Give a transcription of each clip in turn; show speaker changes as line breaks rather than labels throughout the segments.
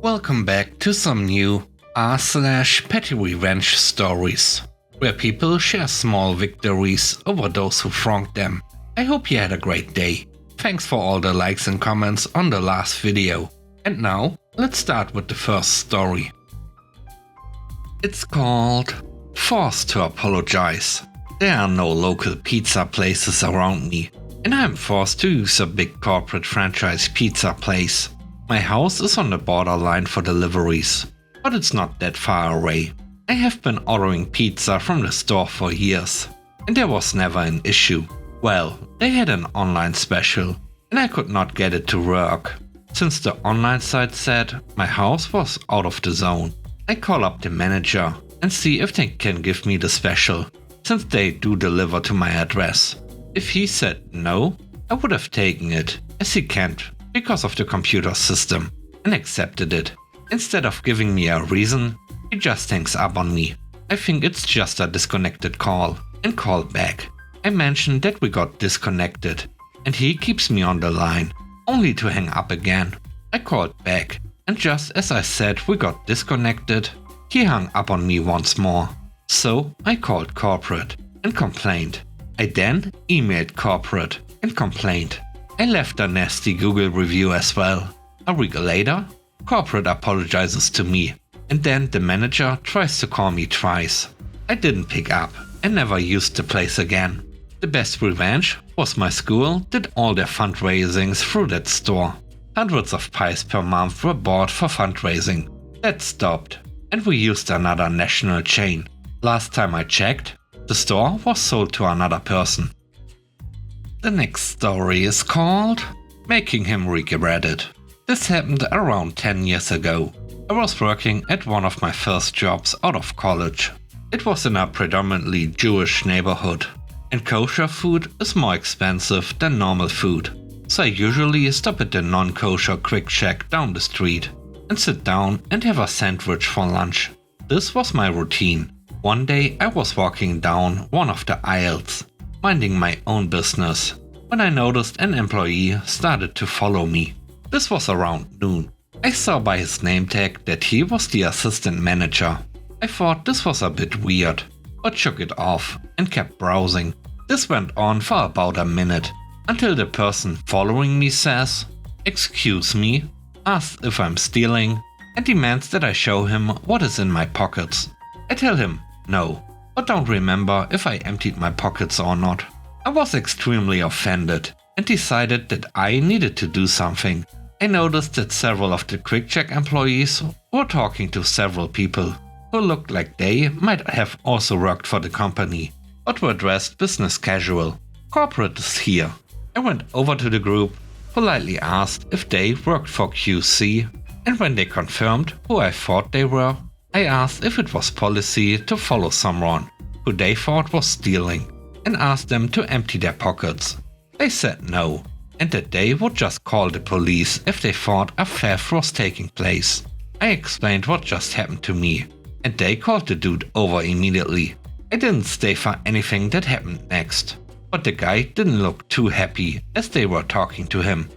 Welcome back to some new r/petty revenge stories, where people share small victories over those who wronged them. I hope you had a great day. Thanks for all the likes and comments on the last video. And now, let's start with the first story. It's called Forced to Apologize. There are no local pizza places around me, and I'm forced to use a big corporate franchise pizza place. My house is on the borderline for deliveries, but it's not that far away. I have been ordering pizza from the store for years, and there was never an issue. Well, they had an online special, and I could not get it to work, since the online site said my house was out of the zone. I call up the manager and see if they can give me the special, since they do deliver to my address. If he said no, I would have taken it, as he can't because of the computer system, and accepted it. Instead of giving me a reason, he just hangs up on me. I think it's just a disconnected call, and call back. I mentioned that we got disconnected, and he keeps me on the line, only to hang up again. I called back, and just as I said we got disconnected, he hung up on me once more. So I called corporate and complained. I then emailed corporate and complained. I left a nasty Google review as well. A week later, corporate apologizes to me, and then the manager tries to call me twice. I didn't pick up and never used the place again. The best revenge was my school did all their fundraisings through that store. Hundreds of pies per month were bought for fundraising. That stopped, and we used another national chain. Last time I checked, the store was sold to another person. The next story is called Making Him Regret It. This happened around 10 years ago. I was working at one of my first jobs out of college. It was in a predominantly Jewish neighborhood, and kosher food is more expensive than normal food. So I usually stop at the non-kosher quick shack down the street and sit down and have a sandwich for lunch. This was my routine. One day I was walking down one of the aisles, minding my own business, when I noticed an employee started to follow me. This was around noon. I saw by his name tag that he was the assistant manager. I thought this was a bit weird, but shook it off and kept browsing. This went on for about a minute, until the person following me says, "Excuse me," asks if I'm stealing, and demands that I show him what is in my pockets. I tell him no, but don't remember if I emptied my pockets or not. I was extremely offended and decided that I needed to do something. I noticed that several of the Quick Check employees were talking to several people who looked like they might have also worked for the company, but were dressed business casual. Corporate is here. I went over to the group, politely asked if they worked for QC, and when they confirmed who I thought they were, I asked if it was policy to follow someone who they thought was stealing, and asked them to empty their pockets. They said no, and that they would just call the police if they thought a theft was taking place. I explained what just happened to me, and they called the dude over immediately. I didn't stay for anything that happened next, but the guy didn't look too happy as they were talking to him.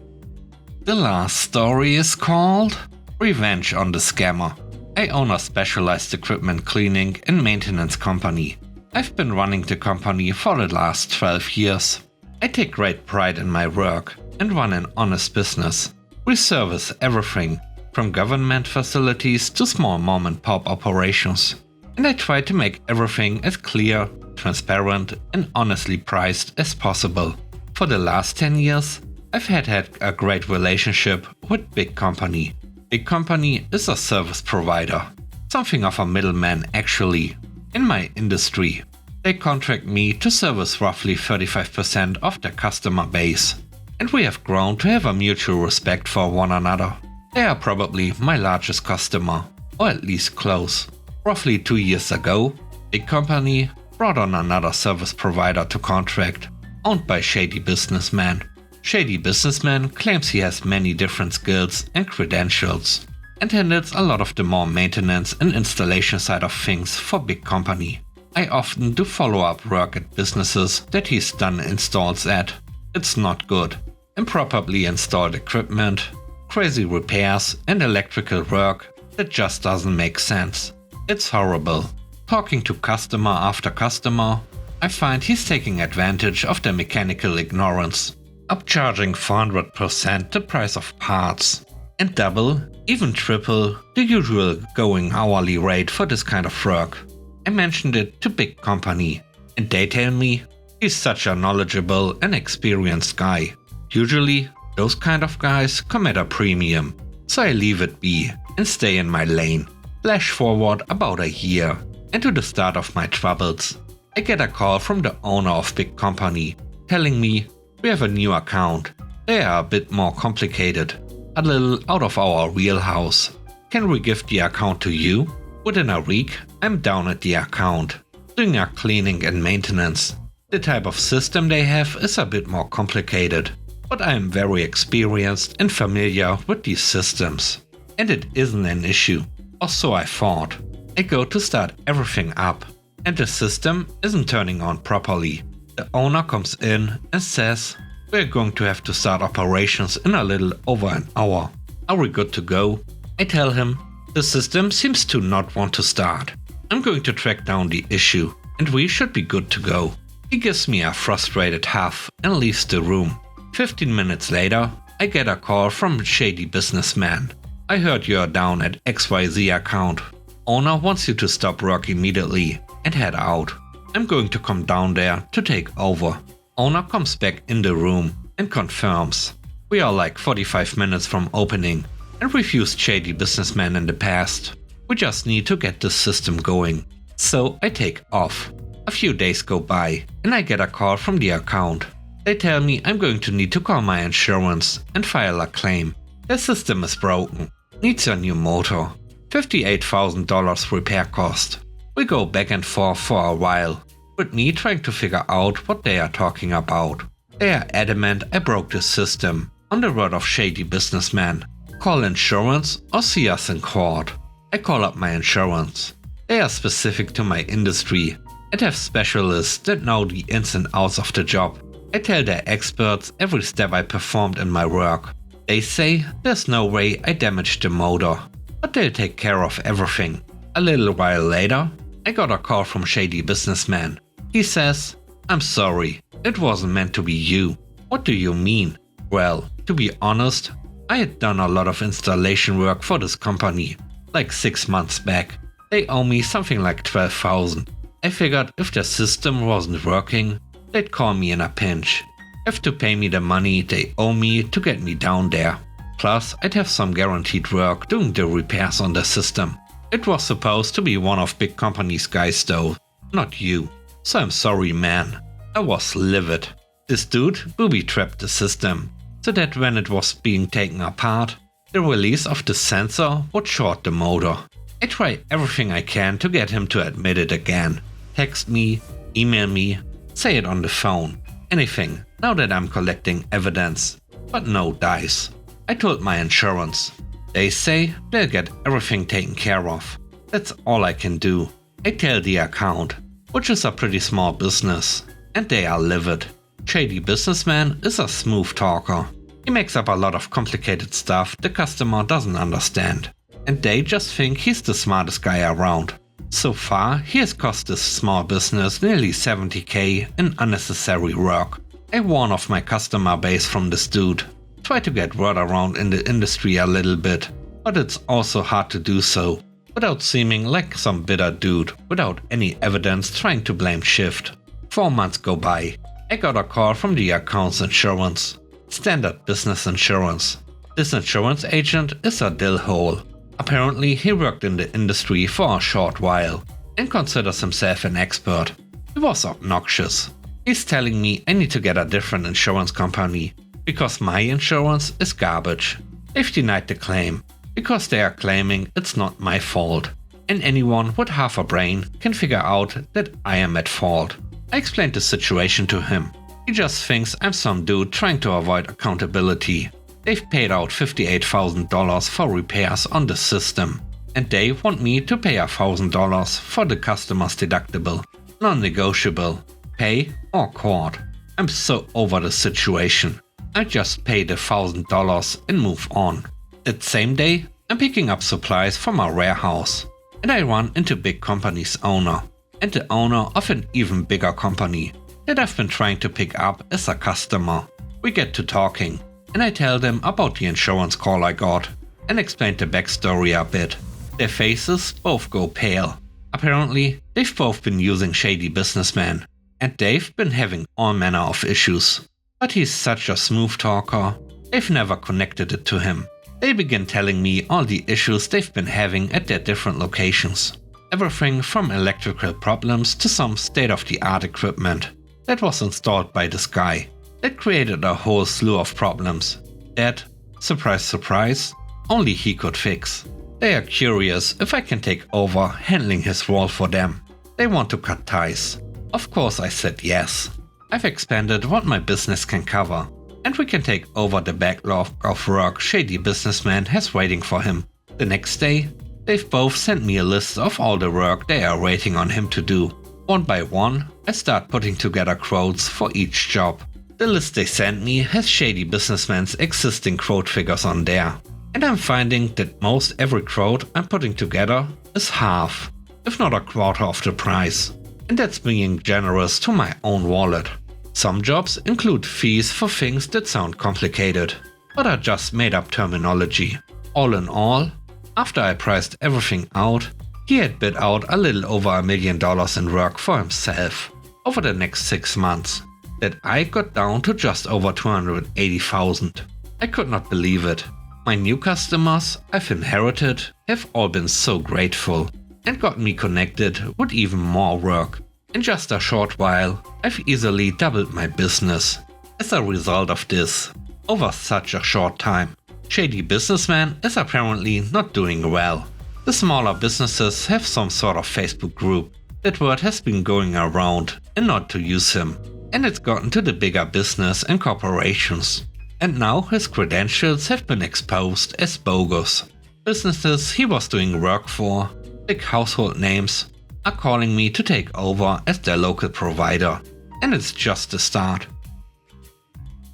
The last story is called Revenge on the Scammer. I own a specialized equipment cleaning and maintenance company. I've been running the company for the last 12 years. I take great pride in my work and run an honest business. We service everything from government facilities to small mom-and-pop operations. And I try to make everything as clear, transparent and honestly priced as possible. For the last 10 years, I've had a great relationship with Big Company. Big Company is a service provider, something of a middleman actually. In my industry, they contract me to service roughly 35% of their customer base, and we have grown to have a mutual respect for one another. They are probably my largest customer, or at least close. Roughly 2 years ago, Big Company brought on another service provider to contract, owned by Shady businessman. Shady businessman claims he has many different skills and credentials, and handles a lot of the more maintenance and installation side of things for Big Company. I often do follow-up work at businesses that he's done installs at. It's not good. Improperly installed equipment, crazy repairs and electrical work that just doesn't make sense. It's horrible. Talking to customer after customer, I find he's taking advantage of their mechanical ignorance, upcharging 400% the price of parts, and double, even triple, the usual going hourly rate for this kind of work. I mentioned it to big company, and they tell me he's such a knowledgeable and experienced guy. Usually, those kind of guys come at a premium, so I leave it be and stay in my lane. Flash forward about a year, and to the start of my troubles. I get a call from the owner of big company, telling me we have a new account. They are a bit more complicated, a little out of our wheelhouse. Can we give the account to you? Within a week, I'm down at the account, doing a cleaning and maintenance. The type of system they have is a bit more complicated, but I am very experienced and familiar with these systems. And it isn't an issue, or so I thought. I go to start everything up, and the system isn't turning on properly. The owner comes in and says, we're going to have to start operations in a little over an hour. Are we good to go? I tell him, the system seems to not want to start. I'm going to track down the issue, and we should be good to go. He gives me a frustrated huff and leaves the room. 15 minutes later, I get a call from Shady businessman. I heard you're down at XYZ account. Owner wants you to stop work immediately and head out. I'm going to come down there to take over. Owner comes back in the room and confirms. We are like 45 minutes from opening and we've used Shady businessmen in the past. We just need to get the system going. So I take off. A few days go by and I get a call from the account. They tell me I'm going to need to call my insurance and file a claim. The system is broken. Needs a new motor. $58,000 repair cost. We go back and forth for a while, with me trying to figure out what they are talking about. They are adamant I broke the system, on the word of Shady businessman. Call insurance or see us in court. I call up my insurance. They are specific to my industry and have specialists that know the ins and outs of the job. I tell their experts every step I performed in my work. They say there's no way I damaged the motor, but they'll take care of everything. A little while later, I got a call from Shady businessman. He says, I'm sorry, it wasn't meant to be you. What do you mean? Well, to be honest, I had done a lot of installation work for this company, like 6 months back. They owe me something like $12,000. I figured if their system wasn't working, they'd call me in a pinch. Have to pay me the money they owe me to get me down there. Plus, I'd have some guaranteed work doing the repairs on the system. It was supposed to be one of big company's guys though, not you. So I'm sorry man. I was livid. This dude booby-trapped the system, so that when it was being taken apart, the release of the sensor would short the motor. I try everything I can to get him to admit it again. Text me, email me, say it on the phone. Anything, now that I'm collecting evidence. But no dice. I told my insurance. They say they'll get everything taken care of. That's all I can do. I tell the account, which is a pretty small business, and they are livid. Shady businessman is a smooth talker. He makes up a lot of complicated stuff the customer doesn't understand, and they just think he's the smartest guy around. So far, he has cost this small business nearly $70,000 in unnecessary work. I warn off my customer base from this dude. Try to get word around in the industry a little bit, but it's also hard to do so, without seeming like some bitter dude, without any evidence trying to blame shift. 4 months go by. I got a call from the account's insurance. Standard business insurance. This insurance agent is a dillhole. Apparently he worked in the industry for a short while and considers himself an expert. He was obnoxious. He's telling me I need to get a different insurance company because my insurance is garbage. They've denied the claim because they are claiming it's not my fault, and anyone with half a brain can figure out that I am at fault. I explained the situation to him. He just thinks I'm some dude trying to avoid accountability. They've paid out $58,000 for repairs on the system, and they want me to pay $1,000 for the customer's deductible. Non-negotiable. Pay or court. I'm so over the situation. I just pay the $1,000 and move on. That same day, I'm picking up supplies from our warehouse, and I run into big company's owner, and the owner of an even bigger company that I've been trying to pick up as a customer. We get to talking, and I tell them about the insurance call I got, and explain the backstory a bit. Their faces both go pale. Apparently, they've both been using Shady businessmen, and they've been having all manner of issues. But he's such a smooth talker, they've never connected it to him. They begin telling me all the issues they've been having at their different locations. Everything from electrical problems to some state-of-the-art equipment that was installed by this guy that created a whole slew of problems that, surprise surprise, only he could fix. They are curious if I can take over handling his role for them. They want to cut ties. Of course I said yes. I've expanded what my business can cover, and we can take over the backlog of work Shady businessman has waiting for him. The next day, they've both sent me a list of all the work they are waiting on him to do. One by one, I start putting together quotes for each job. The list they sent me has Shady businessman's existing quote figures on there, and I'm finding that most every quote I'm putting together is half, if not a quarter of the price. And that's being generous to my own wallet. Some jobs include fees for things that sound complicated, but are just made up terminology. All in all, after I priced everything out, he had bid out a little over $1 million in work for himself over the next 6 months, that I got down to just over $280,000. I could not believe it. My new customers I've inherited have all been so grateful and got me connected with even more work. In just a short while, I've easily doubled my business as a result of this, over such a short time. Shady businessman is apparently not doing well. The smaller businesses have some sort of Facebook group. That word has been going around and not to use him, and it's gotten to the bigger business and corporations. And now his credentials have been exposed as bogus. Businesses he was doing work for, big household names, are calling me to take over as their local provider, and it's just the start.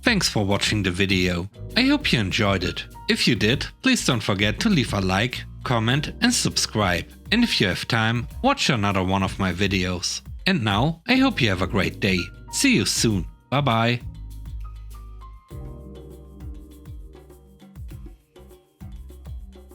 Thanks for watching the video. I hope you enjoyed it. If you did, please don't forget to leave a like, comment and subscribe. And if you have time, watch another one of my videos. And now, I hope you have a great day. See you soon. Bye bye.